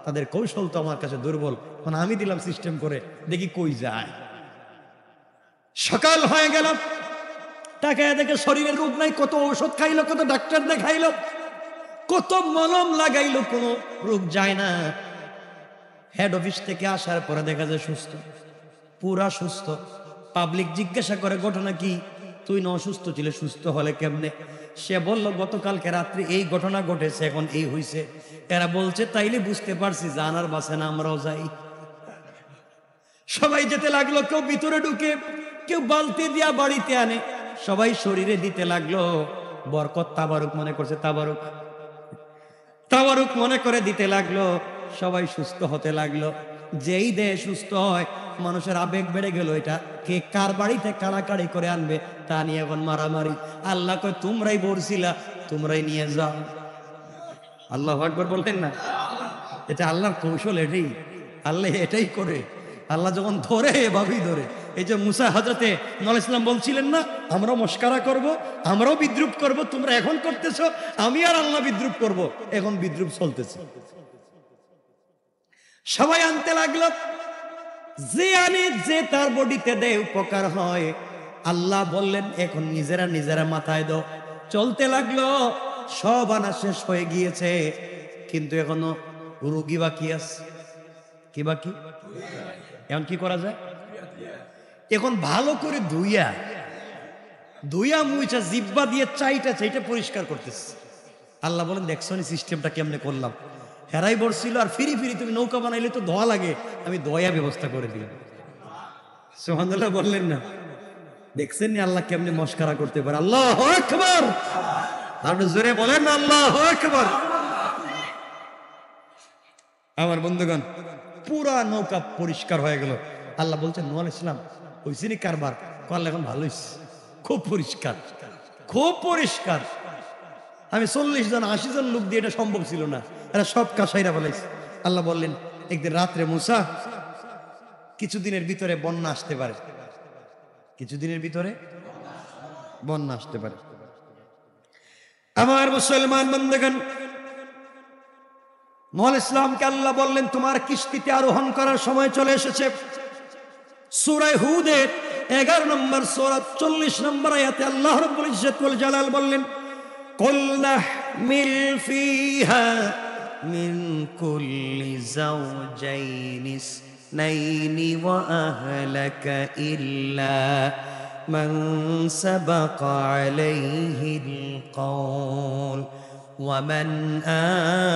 S1: তাদের কৌশল তো আমার কাছে দুর্বল, মানে আমি দিলাম সিস্টেম করে, দেখি কই যায়। সকাল হয়ে গেল, তাকায় দেখে শরীরের রোগ নাই। কত ঔষধ খাইলো, কত ডাক্তার দেখাইলো, কত মলম লাগাইলো, কোনো রোগ যায় না। হেড অফিস থেকে আসার পরে দেখা যায় সুস্থ, পুরা সুস্থ। পাবলিক জিজ্ঞাসা করে ঘটনা কি? তুই না অসুস্থ ছিলে, সুস্থ হলে কেমনে? সে বলল গতকালকে রাত্রে এই ঘটনা ঘটেছে, এখন এই হইছে। এরা বলছে তাইলে বুঝতে পারছি জানার বাসে না আমরাও যাই। সবাই যেতে লাগলো, কেউ ভিতরে ঢুকে, কেউ বালতি দিয়া বাড়িতে আনে, সবাই শরীরে দিতে লাগলো। বরকত তাবারুক মনে করছে, তাবারুক তাবারুক মনে করে দিতে লাগলো। সবাই সুস্থ হতে লাগলো। যেই দেহ সুস্থ হয়, মানুষের আবেগ বেড়ে গেল, এটা কে কার বাড়িতে কাড়াকাড়ি করে আনবে তা নিয়ে এখন মারামারি। আল্লাহ কয় তোমরাই বলছিলা, তোমরাই নিয়ে যাও। আল্লাহু আকবার বললেন না? এটা আল্লাহর কৌশল, এটাই আল্লাহ এটাই করে। আল্লাহ যখন ধরে এভাবেই ধরে। এই যে মুসা হযরতে নূহ আলাইহিস সালাম বলছিলেন না, আমরাও মস্কারা করব, আমরাও বিদ্রুপ করব, তোমরা এখন করতেছো, আমি আর আল্লাহ বিদ্রুপ করব। এখন বিদ্রুপ চলতেছে। সবাই আনতে লাগলো, যে আনে, যে তার বডিতে দেয় উপকার হয়। আল্লাহ বললেন এখন নিজেরা নিজেরা মাথায় দাও। চলতে লাগলো, সব আনা শেষ হয়ে গিয়েছে, কিন্তু এখনো রোগী বাকি আছে। কি বাকি? এখন কি করা যায়? এখন ভালো করে ধুইয়া মুইছা জিব্বা দিয়ে চাইটা পরিষ্কার করতেছে। আল্লাহ বলেন দেখছো নি সিস্টেমটা কেমনে করলাম। হেরাই বলছিল আর ফিরি ফিরি তুমি নৌকা বানাইলে তো ধোয়া লাগে, আমি ধোয়া ব্যবস্থা করে দিলাম। সুবহানাল্লাহ বললেন না? দেখছেন নি আল্লাহ কেমনে মস্কারা করতে পারে। আল্লাহু আকবার, আর জোরে বলেন না আল্লাহু আকবার। আমার বন্ধুগণ, পুরা নৌকা পরিষ্কার হয়ে গেল। আল্লাহ বলছেন নূহ আলাইহিস সালাম হইছে নি কারবার? কল এখন ভালো হইছে, খুব পরিষ্কার, খুব পরিষ্কার। আমি 40 জন 80 জন লোক দিয়ে এটা সম্ভব ছিল না, এরা সব কাসাইরা বলাইছে। আল্লাহ বললেন একদিন রাত্রে মুসা, কিছুদিনের ভিতরে বন্যা আসতে পারে, কিছুদিনের ভিতরে বন্যা আসতে পারে। আমার মুসলমান বন্ধুগণ, নূহ আলাইহিস সালামকে আল্লাহ বললেন তোমার কিস্তিতে আরোহণ করার সময় চলে এসেছে। সূরা হুদের 11 নম্বর সূরা 40 নম্বর আয়াতে আল্লাহ রাব্বুল ইজ্জত ওয়াল জালাল বললেন কুল নাহমিল ফিহা মিন কুল্লি যাওজাইনি ইসনাইনি ওয়া আহলাকা ইল্লা মান সাবাকা আলাইহিল কওল ومن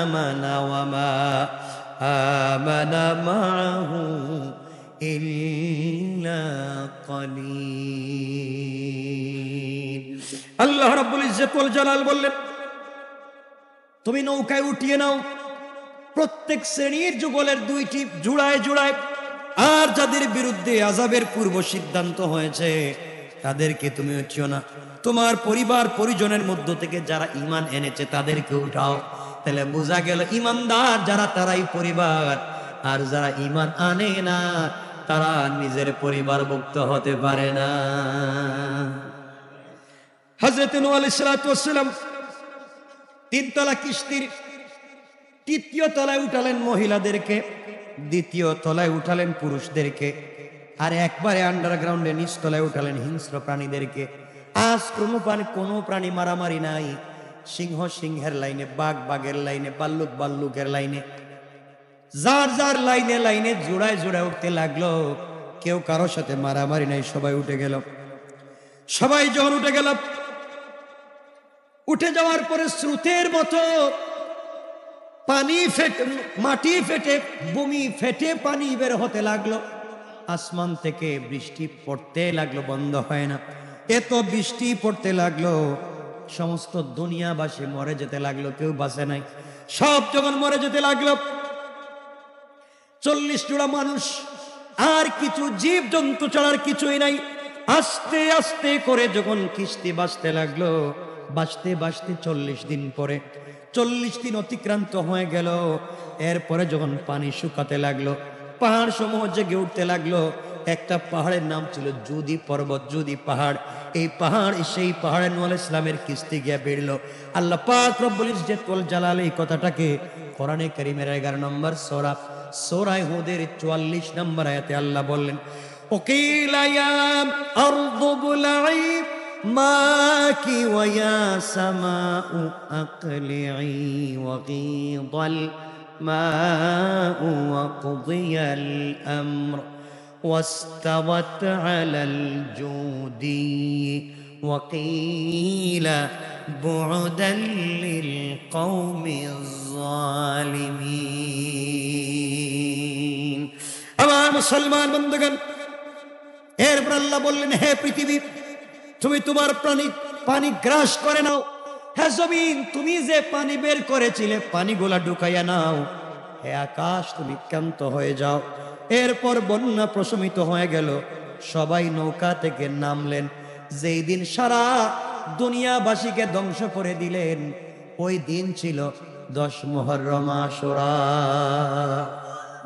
S1: آمن وما آمن معه إلا قليل। আল্লাহ রাব্বুল ইজ্জত ওয়াল জালাল বললেন তুমি নৌকায় উঠিয়ে নাও প্রত্যেক শ্রেণীর যুগলের 2টি জোড়ায় জোড়ায়, আর যাদের বিরুদ্ধে আযাবের পূর্ব সিদ্ধান্ত হয়েছে তাদেরকে তুমি উঠিও না। তোমার পরিবার পরিজনের মধ্য থেকে যারা ঈমান এনেছে তাদেরকে উঠাও। তাহলে বোঝা গেল ঈমানদার যারা তারাই পরিবার, আর যারা ঈমান আনে না তারা নিজের পরিবারভুক্ত হতে পারে না। হযরত নূহ আলাইহিস সালাতু ওয়াস সালাম 3 তলা কিস্তির 3য় তলায় উঠালেন মহিলাদেরকে, 2য় তলায় উঠালেন পুরুষদেরকে, আর একবারে আন্ডারগ্রাউন্ডে নিচতলায় উঠালেন হিংস্র প্রাণীদেরকে। আজ কোনো প্রাণী মারামারি নাই। সিংহ সিংহের লাইনে, বাঘ বাঘের লাইনে, ভাল্লুক ভাল্লুকের লাইনে, যার যার লাইনে লাইনে জোড়ায় জোড়ায় উঠতে লাগলো। কেউ কারোর সাথে মারামারি নাই, সবাই উঠে গেল। সবাই যখন উঠে গেল, উঠে যাওয়ার পরে স্রোতের মতো পানি ফেটে, মাটি ফেটে, ভূমি ফেটে পানি বের হতে লাগলো। আসমান থেকে বৃষ্টি পড়তে লাগলো, বন্ধ হয় না। এত বৃষ্টি পড়তে লাগলো, সমস্ত দুনিয়াবাসী মরে যেতে লাগলো, কেউ বাঁচে নাই। সব যখন মরে যেতে লাগলো, 40 জোড়া মানুষ আর কিছু জীব জন্তু ছাড়ার কিছুই নাই। আস্তে আস্তে করে যখন কিস্তি বাঁচতে লাগলো, বাঁচতে বাঁচতে 40 দিন পরে, 40 দিন অতিক্রান্ত হয়ে গেল। এরপরে যখন পানি শুকাতে লাগলো, পাহাড় সমূহ জেগে উঠতে লাগলো। একটা পাহাড়ের নাম ছিল জুদি পর্বত, জুদি পাহাড়। এই পাহাড়, সেই পাহাড়ে নূহ আলাইহিস সালামের কিস্তি গিয়ে বেরলো। আল্লাহ পাক রব্বুল ইজ্জত ওয়াল জালাল এই কথাটাকে কোরআনে কারীমের 11 নম্বর সূরা হুদের 44 নম্বর আয়াতে আল্লাহ বললেন ওয়াকিলা ইয়া আরদু বুলঈ মাকি ওয়া ইয়া সামাউ আকলিঈ ওয়াগীদাল মাউ ওয়াকুদিয়াল আমর واستوت على الجودي وقيل بعدا للقوم الظالمين। আমার মুসলমান বন্ধুগণ, এরপর আল্লাহ বললেন, হে পৃথিবী, তুমি তোমার পানি গ্রাস করে নাও। হে জমিন, তুমি যে পানি বের করেছিলে পানিগুলা ঢুকাইয়া নাও। হে আকাশ, তুমি ক্ষান্ত হয়ে যাও। এরপর বন্যা প্রশমিত হয়ে গেল, সবাই নৌকা থেকে নামলেন। যেই দিন সারা দুনিয়াবাসীকে ধ্বংস করে দিলেন, ওই দিন ছিল 10 মুহররম আশুরা।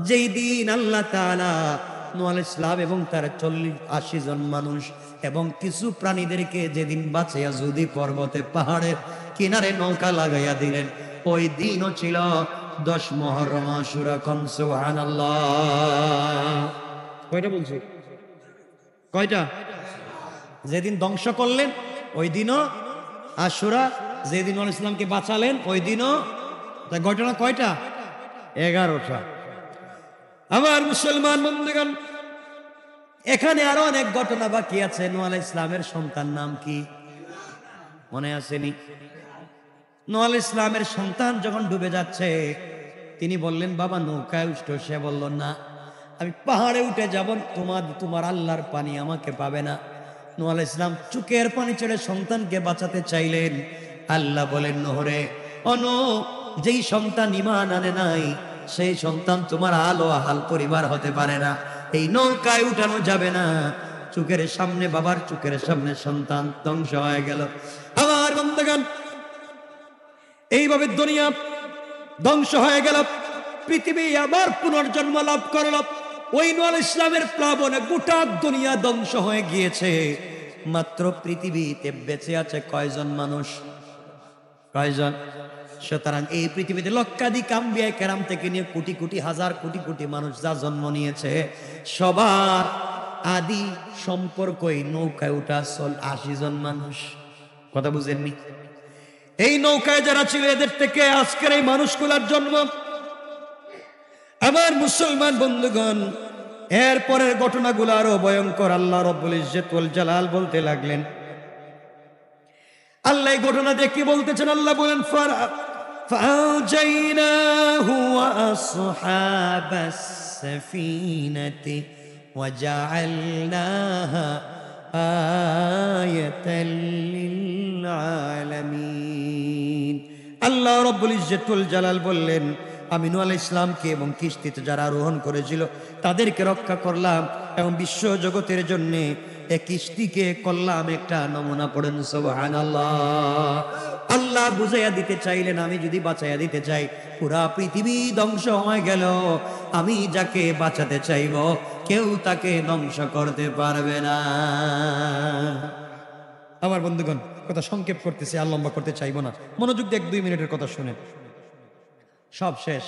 S1: যেই দিন আল্লাহ তাআলা নূহ আলাইহিস সালাম এবং তার 40-80 জন মানুষ এবং কিছু প্রাণীদেরকে যেদিন বাঁচিয়া যদি পর্বতে পাহাড়ের কিনারে নৌকা লাগাইয়া দিলেন, ওই দিনও ছিল 10 মুহররম আশুরা। কোন সুবহানাল্লাহ। কয়টা বলছি? কয়টা? যেদিন ধ্বংস করলেন ওই দিনও আশুরা, যেদিন নূহ আলাইহিস সালামকে বাঁচালেন ওই দিনও। ঘটনা কয়টা? 11টা। আমার মুসলমান বন্ধুগণ, এখানে আরো অনেক ঘটনা বাকি আছে। নূহ আলাইহিস সালামের সন্তান নাম কি মনে আসেনি? নূহ আলাইহিস সালামের সন্তান যখন ডুবে যাচ্ছে, তিনি বললেন, বাবা নৌকায় উঠো। সে বলল, না, আমি পাহাড়ে উঠে যাব, তোমার আল্লাহর পানি আমাকে পাবে না। নূহ আলাইহিস সালাম চোখের পানি ছেড়ে সন্তানকে বাঁচাতে চাইলেন। আল্লাহ বলেন, নূহ রে, যেই সন্তান ঈমান আনে নাই, সেই সন্তান তোমার আলো আহাল পরিবার হতে পারে না। এই নৌকায় উঠানো যাবে না। চোখের সামনে, বাবার চোখের সামনে সন্তান ধ্বংস হয়ে গেল। আমার বন্ধুগণ, এইভাবে দুনিয়া ধ্বংস হয়ে গেল। পৃথিবী আবার পুনর্জন্ম লাভ করল। ওই নূহ আলাইহিস সালামের প্লাবনে গোটা দুনিয়া ধ্বংস হয়ে গিয়েছে। মাত্র পৃথিবীতে বেঁচে আছে কয়জন মানুষ? কয়জন? সুতরাং এই পৃথিবীতে লক্ষাধিক আম্বিয়া কেরাম থেকে নিয়ে কোটি কোটি, হাজার কোটি কোটি মানুষ যা জন্ম নিয়েছে, সবার আদি সম্পর্ক এই নৌকায় উঠা 80 জন মানুষ। কথা বুঝেননি? এই নৌকায় যারা ছিল, এদের থেকে আজকের এই মানুষগুলার জন্ম। আমার মুসলমান বন্ধুগণ, এরপরের ঘটনাগুলো আরো ভয়ঙ্কর। আল্লাহ রাব্বুল ইজ্জত ওয়াল জালাল বলতে লাগলেন, আল্লাহ এই ঘটনা দিয়ে কি বলতেছেন? আল্লাহ বলেন, فأنجيناه وأصحاب السفينة وجعلناها آية للعالمين। আল্লাহ রাব্বুল ইজ্জত ওয়াল জালাল বললেন, আমি নূহ আলাইহিস সালামকে এবং কিস্তিতে যারা আরোহণ করেছিল তাদেরকে রক্ষা করলাম এবং বিশ্ব জগতের জন্য এই কিস্তিকে করলাম একটা নমুনা। পড়েন সুবহানাল্লাহ। আল্লাহ বুঝাইয়া দিতে চাইলেন, আমি যদি বাঁচাইয়া দিতে চাই, পুরা পৃথিবী ধ্বংস হয়ে গেল, আমি যাকে বাঁচাতে চাইব কেউ তাকে ধ্বংস করতে পারবে না। আমার বন্ধুগণ, কথা সংক্ষেপ করতেছি, আর লম্বা করতে চাইবো না। মনোযোগ দিয়ে 1-2 মিনিটের কথা শুনেন। সব শেষ,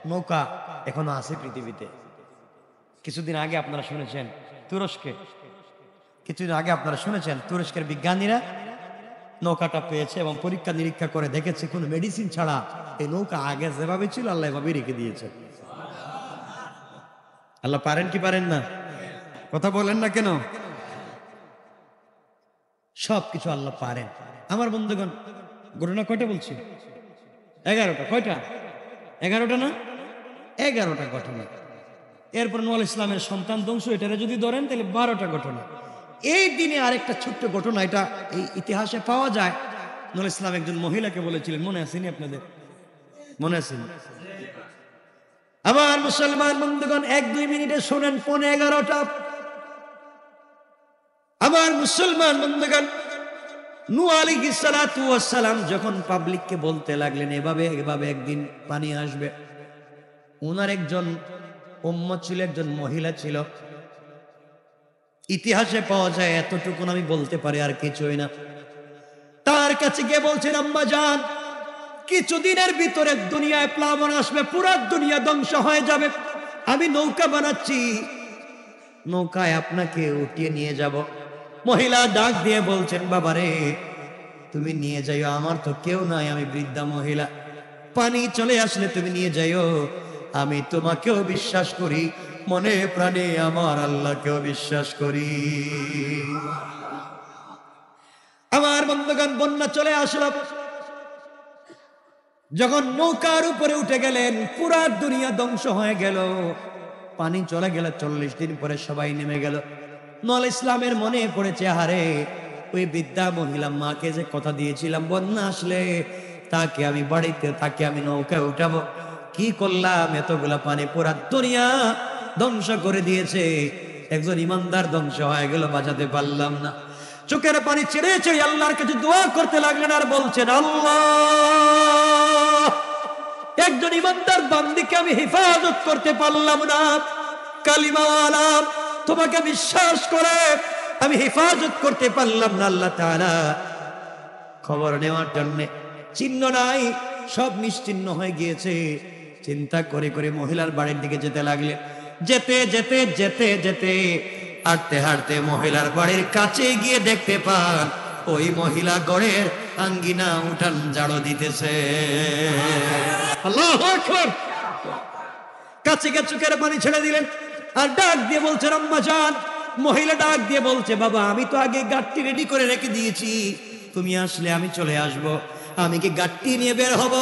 S1: নৌকা এখনো আছে পৃথিবীতে। কিছুদিন আগে আপনারা শুনেছেন তুরস্কের বিজ্ঞানীরা নৌকাটা পেয়েছে এবং পরীক্ষা নিরীক্ষা করে দেখেছে কোনো মেডিসিন ছাড়া এই নৌকা আগে যেভাবে ছিল আল্লাহ এভাবে রেখে দিয়েছে। আল্লাহ পারেন কি পারেন না? কথা বলেন না কেন? সবকিছু আল্লাহ পারেন। আমার বন্ধুগণ, ঘটনা কয়টা বলছি? 11টা। কয়টা? 11টা না? 11টা ঘটনা। এরপর নূহ আলাইহিস সালামের সন্তান ধ্বংস, এটারে যদি ধরেন তাহলে 12টা ঘটনা। এই দিনে আরেকটা ছোট্ট ঘটনা, এটা এই ইতিহাসে পাওয়া যায়। নূহ আলাইহিস সালাম একজন মহিলাকে বলেছিলেন, মনে আসেনি আপনাদের? মনে আসেনি? আমার মুসলমান বন্ধুগণ, 1-2 মিনিটে শোনেন। 11:15। আমার মুসলমান বন্ধুগণ, নূহ আলাইহিস সালাতু ওয়াস সালাম যখন পাবলিককে বলতে লাগলেন এভাবে এভাবে একদিন পানি আসবে, ওনার একজন উম্মত ছিল, একজন মহিলা ছিল। ইতিহাসে পাওয়া যায়, এতটুকু আমি বলতে পারি, আর কিছুই না। তার কাছে গিয়ে বলছেন, আম্মা জান, কিছুদিনের ভিতরে দুনিয়ায় প্লাবন আসবে, পুরো দুনিয়া ধ্বংস হয়ে যাবে। আমি নৌকা বানাচ্ছি, নৌকায় আপনাকে উঠিয়ে নিয়ে যাব। মহিলা ডাক দিয়ে বলছেন, বাবারে তুমি নিয়ে যাইও, আমার তো কেউ নাই, আমি বৃদ্ধা মহিলা। পানি চলে আসলে তুমি নিয়ে যাইও, আমি তোমাকেও বিশ্বাস করি, মনে প্রাণে আমার আল্লাহকেও বিশ্বাস করি। আমার বন্ধুগণ, বন্যা চলে আসলো। যখন নৌকার উপরে উঠে গেলেন, পুরা দুনিয়া ধ্বংস হয়ে গেল। পানি চলে গেল, 40 দিন পরে সবাই নেমে গেল। নল ইসলামের মনে পড়েছে, হারে ওই বৃদ্ধা মহিলা মাকে যে কথা দিয়েছিলাম বন্যা আসলে তাকে আমি বাড়িতে, তাকে আমি নৌকায় উঠাবো, কি করলাম, এতগুলা পানি পুরা দুনিয়া ধ্বংস করে দিয়েছে, একজন ইমানদার ধ্বংস হয়ে গেল, বাঁচাতে পারলাম না। চোখের পানি ছেড়ে ছেড়ে আল্লাহর কাছে দোয়া করতে লাগলেন আর বলছেন, আল্লাহ, একজন ইমানদার বান্দিকে আমি হেফাজত করতে পারলাম না, কালিমাওয়ালা তোমাকে বিশ্বাস করে আমি হেফাজত করতে পারলাম না। আল্লাহ তাআলা খবর নেওয়ার জন্য চিহ্ন নাই, সব নিশ্চিহ্ন হয়ে গিয়েছে। চিন্তা করে করে মহিলার বাড়ির দিকে যেতে লাগলেন। যেতে যেতে যেতে যেতে হাঁটতে হাঁটতে মহিলার বাড়ির কাছে গিয়ে দেখতে পান ওই মহিলা ঘরের আঙ্গিনা উঠান ঝাড়ু দিতেছে। আল্লাহু আকবার। কাছে গিয়ে চোখের পানি ছেড়ে দিলেন আর ডাক দিয়ে বলছেন, আম্মা জান। মহিলা ডাক দিয়ে বলছে, বাবা আমি তো আগে গাড়ি রেডি করে রেখে দিয়েছি, তুমি আসলে আমি চলে আসব। আমি কি গাড়ি নিয়ে বের হব?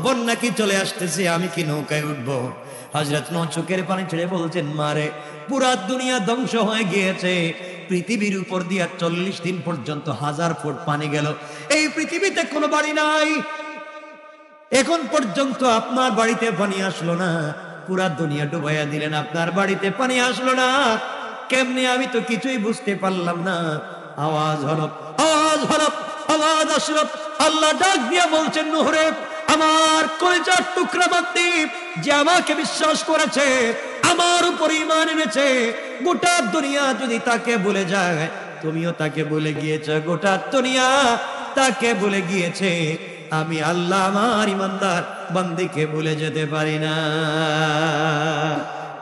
S1: বন্যা কি চলে আসতেছে, আমি কি নৌকায় উঠবো? হযরত নূহ চোখের পানি ছেড়ে বলছেন, মারে পুরা দুনিয়া ধ্বংস হয়ে গিয়েছে, পৃথিবীর উপর দিয়া 40 দিন পর্যন্ত 1000 ফুট পানি গেল, এই পৃথিবীতে কোনো বাড়ি নাই, এখন পর্যন্ত আপনার বাড়িতে পানি আসলো না, পুরা দুনিয়া ডুবাইয়া দিলেন, আপনার বাড়িতে পানি আসলো না, কেমনে? আমি তো কিছুই বুঝতে পারলাম না। আওয়াজ হলো, আওয়াজ হলো, আওয়াজ আসলো। আল্লাহ ডাক দিয়া বলছেন, নূহ রে, আমার কলিজার টুকরা বান্দি যে আমাকে বিশ্বাস করেছে, আমার উপর ঈমান এনেছে, গোটা দুনিয়া যদি তাকে ভুলে যায়, তুমিও তাকে ভুলে গিয়েছো, গোটা দুনিয়া তাকে ভুলে গিয়েছে, আমি আল্লাহ আমার ইমানদার বান্দিকে ভুলে যেতে পারি না।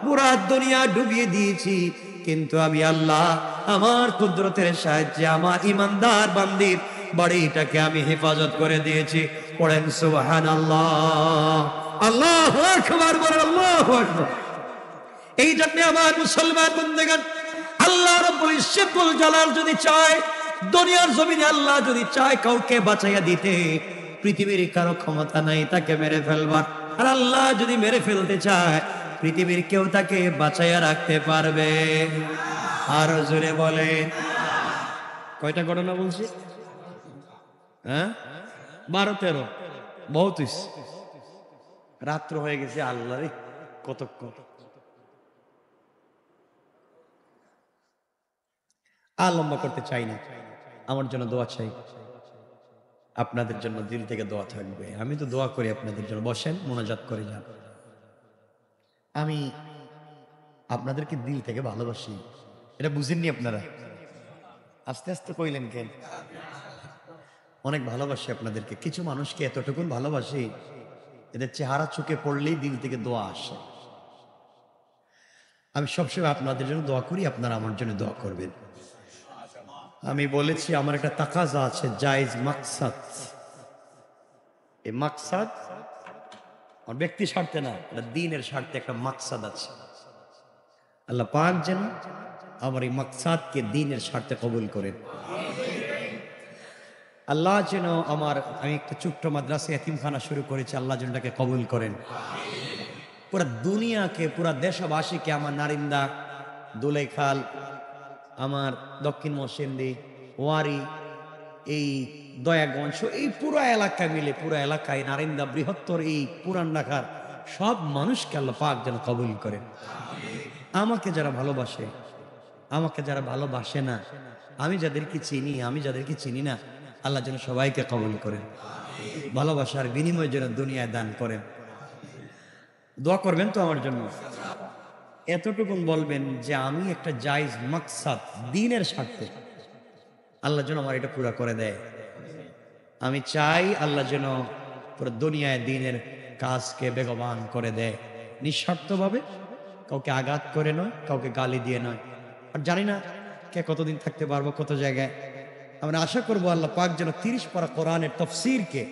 S1: পুরা দুনিয়া ডুবিয়ে দিয়েছি, কিন্তু আমি আল্লাহ আমার কুদরতের সাহায্যে আমার ইমানদার বান্দির বাড়িটাকে আমি হেফাজত করে দিয়েছি। পড়েন সুবহানাল্লাহ, আল্লাহু আকবার, বলেন আল্লাহু আকবার। এই জন্য আমার মুসলমান বন্দেগান, আল্লাহ রাব্বুল ইজ্জতুল জালাল যদি চায়, দুনিয়ার জমিনে আল্লাহ যদি চায় কাউকে বাঁচাইয়া দিতে, পৃথিবীর কারো ক্ষমতা নাই তাকে মেরে ফেলবার। আর আল্লাহ যদি মেরে ফেলতে চায়, পৃথিবীর কেউ তাকে বাঁচাইয়া রাখতে পারবে? আর জোরে বলে, কয়টা ঘটনা বলছি? হ্যাঁ, 12-13, বহুত রাত্র হয়ে গেছে। আল্লাহ রে, কতক্ষণ। লম্বা করতে চাই না, আমার জন্য দোয়া চাই, আপনাদের জন্য দিল থেকে দোয়া থাকবে। আমি তো দোয়া করি আপনাদের জন্য, বসেন, মোনাজাত করে যান। আমি আপনাদেরকে দিল থেকে ভালোবাসি, এটা বুঝেননি আপনারা? আস্তে আস্তে কইলেন কেন? অনেক ভালোবাসি আপনাদেরকে। কিছু মানুষকে এতটুকুন ভালোবাসি, এদের চেহারা চোখে পড়লেই দিল থেকে দোয়া আসে। আমি সবসময় আপনাদের জন্য দোয়া করি, আপনারা আমার জন্য দোয়া করবেন। আমি বলেছি আমার একটা তাকাজা আছে, জায়েজ মাকসাদ। এই মাকসাদ আমার ব্যক্তি স্বার্থে না, এটা দ্বীনের স্বার্থে একটা মাকসাদ আছে। আল্লাহ পাক যেন আমার এই মাকসাদকে দ্বীনের স্বার্থে কবুল করেন। আল্লাহ যেন আমি একটা ছোট্ট মাদ্রাসা এতিমখানা শুরু করেছি, আল্লাহ যেন এটাকে কবুল করেন। পুরা দুনিয়াকে, পুরা দেশবাসীকে, আমার নারিন্দা, দুলেখাল, আমার দক্ষিণ মহসিন্দি, ওয়ারি, এই দয়াগঞ্জ, এই পুরো এলাকা মিলে, পুরো এলাকায় নারিন্দা বৃহত্তর এই পুরান ঢাকার সব মানুষকে আল্লাহ পাক যেন কবুল করেন। আমাকে যারা ভালোবাসে, আমাকে যারা ভালোবাসে না, আমি যাদেরকে চিনি, আমি যাদেরকে চিনি না, আল্লাহ যেন সবাইকে কবুল করেন। ভালোবাসার বিনিময় যেন দুনিয়ায় দান করেন। দোয়া করবেন তো আমার জন্য? এতটুকুন বলবেন যে আমি একটা জায়েজ মাকসাদ দ্বীনের স্বার্থে, আল্লাহ যেন আমার এটা পুরা করে দেয়। আমি চাই আল্লাহ যেন পুরো দুনিয়ায় দ্বীনের কাজকে বেগবান করে দেয়, নিঃস্বার্থভাবে, কাউকে আঘাত করে নয়, কাউকে গালি দিয়ে নয়। আর জানি না কে কতদিন থাকতে পারবো, কত জায়গায়। আমরা আশা করবো আল্লাহ পাক যেন 30 পারা কোরআনের তফসিরকে,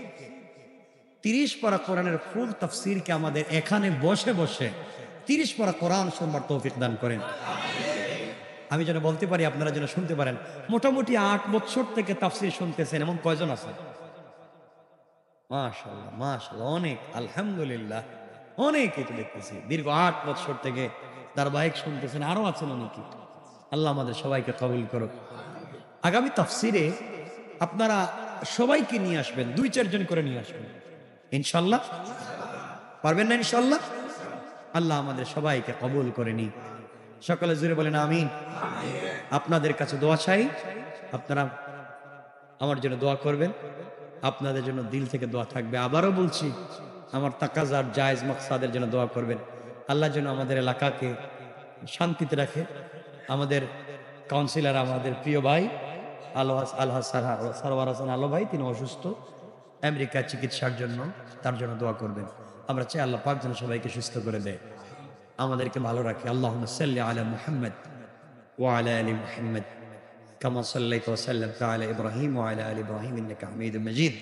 S1: 30 পারা কোরআনের ফুল তফসিরকে আমাদের এখানে বসে বসে 30 পারা কোরআন শুনবার তৌফিক দান করেন। আমি যেন বলতে পারি, আপনারা যেন শুনতে পারেন। মোটামুটি 8 বছর থেকে তাফসীর শুনতেছেন এমন কয়জন আছে? মাশাআল্লাহ, মাশাআল্লাহ, অনেক, আলহামদুলিল্লাহ, অনেকই তো দেখতেছি। দীর্ঘ 8 বছর থেকে ধারাবাহিক শুনতেছেন, আরো আছেন অনেকে। আল্লাহ আমাদের সবাইকে কবুল করুক। আগামী তাফসিরে আপনারা সবাইকে নিয়ে আসবেন, 2-4 জন করে নিয়ে আসবেন ইনশাল্লাহ। পারবেন না ইনশাল্লাহ? আল্লাহ আমাদের সবাইকে কবুল করে নি। সকলে জুড়ে বলেন আমিন। আপনাদের কাছে দোয়া চাই, আপনারা আমার জন্য দোয়া করবেন, আপনাদের জন্য দিল থেকে দোয়া থাকবে। আবারও বলছি, আমার তাকাজার জায়েজ মাকসাদের জন্য দোয়া করবেন। আল্লাহ যেন আমাদের এলাকাকে শান্তিতে রাখে। আমাদের কাউন্সিলর, আমাদের প্রিয় ভাই সারওয়ার হাসান আলো ভাই, তিনি অসুস্থ, আমেরিকা চিকিৎসার জন্য, তার জন্য দোয়া করবেন। আমরা চাই আল্লাহ পাক যেন সবাইকে সুস্থ করে দেয়, আমাদেরকে ভালো রাখে। আল্লাহুম্মা সাল্লি আলা মুহাম্মদ ওয়া আলা আলি মুহাম্মদ কামা সাল্লাইতা ওয়া সাল্লামতা আলা ইব্রাহিম ওয়া আলা আলি ইব্রাহিম ইন্নাকা হামিদুম মাজিদ।